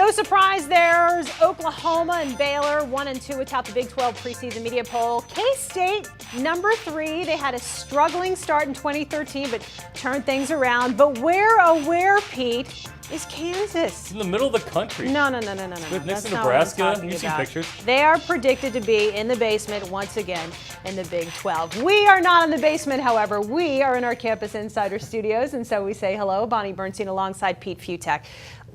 No surprise, there's Oklahoma and Baylor, 1 and 2 atop the Big 12 preseason media poll. K-State, number 3. They had a struggling start in 2013, but turned things around. But where, Pete, is Kansas? It's in the middle of the country. No. Next to Nebraska. You've seen pictures. They are predicted to be in the basement once again in the Big 12. We are not in the basement, however. We are in our Campus Insider studios, and so we say hello, Bonnie Bernstein alongside Pete Fiutak.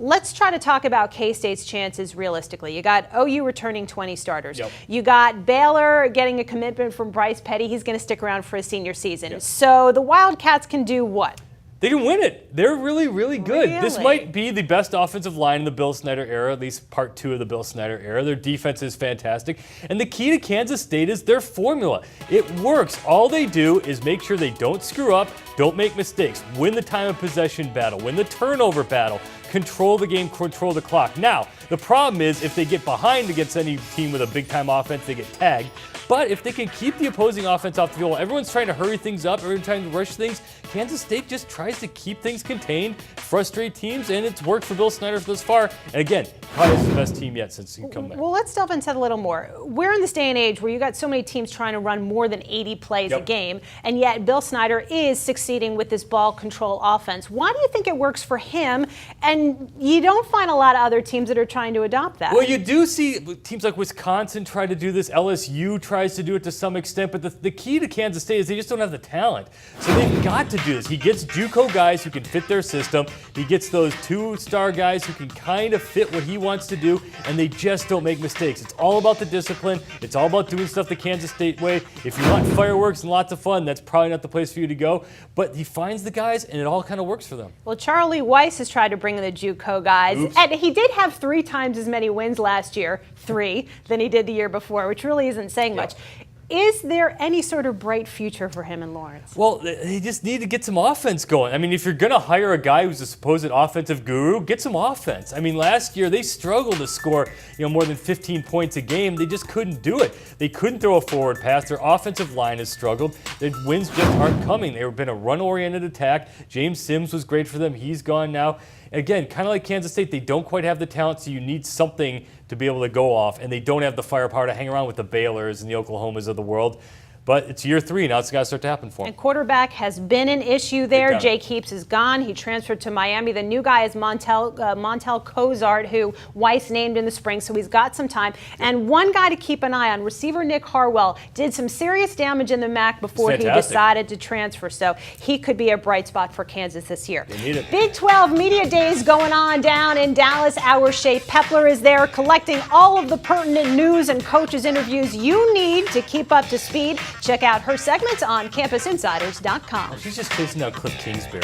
Let's try to talk about K-State's chances realistically. You got OU returning 20 starters. Yep. You got Baylor getting a commitment from Bryce Petty. He's going to stick around for his senior season. Yep. So the Wildcats can do what? They can win it. They're really, really good. Really? This might be the best offensive line in the Bill Snyder era, at least part 2 of the Bill Snyder era. Their defense is fantastic. And the key to Kansas State is their formula. It works. All they do is make sure they don't screw up, don't make mistakes, win the time of possession battle, win the turnover battle, control the game, control the clock. Now, the problem is if they get behind against any team with a big-time offense, they get tagged. But if they can keep the opposing offense off the field, everyone's trying to hurry things up, everyone's trying to rush things. Kansas State just tries to keep things contained, frustrate teams, and it's worked for Bill Snyder thus far. And again, probably is the best team yet since he come back. Well, let's delve into that a little more. We're in this day and age where you got so many teams trying to run more than 80 plays a game, and yet Bill Snyder is succeeding with this ball control offense. Why do you think it works for him? And you don't find a lot of other teams that are trying to adopt that. Well, you do see teams like Wisconsin try to do this. LSU tries to do it to some extent, but the key to Kansas State is they just don't have the talent. So they've got to do this. He gets JUCO guys who can fit their system. He gets those 2-star guys who can kind of fit what he wants to do, and they just don't make mistakes. It's all about the discipline. It's all about doing stuff the Kansas State way. If you want fireworks and lots of fun, that's probably not the place for you to go. But he finds the guys, and it all kind of works for them. Well, Charlie Weis has tried to bring in the JUCO guys, and he did have 3 times as many wins last year, 3, than he did the year before, which really isn't saying much. Is there any sort of bright future for him in Lawrence? Well, they just need to get some offense going. I mean, if you're going to hire a guy who's a supposed offensive guru, get some offense. I mean, last year they struggled to score, more than 15 points a game. They just couldn't do it. They couldn't throw a forward pass. Their offensive line has struggled. Their wins just aren't coming. They've been a run-oriented attack. James Sims was great for them. He's gone now. Again, kind of like Kansas State, they don't quite have the talent, so you need something to be able to go off, and they don't have the firepower to hang around with the Baylors and the Oklahomas of the world. But it's year 3. Now it's got to start to happen for him. And quarterback has been an issue there. Jake Heaps is gone. He transferred to Miami. The new guy is Montel Cozart, who Weiss named in the spring, so he's got some time. And one guy to keep an eye on, receiver Nick Harwell, did some serious damage in the MAC before he decided to transfer. So he could be a bright spot for Kansas this year. They need it. Big 12 Media Days going on down in Dallas. Our Shea Pepler is there collecting all of the pertinent news and coaches interviews you need to keep up to speed. Check out her segments on CampusInsiders.com. She's just chasing out Cliff Kingsbury.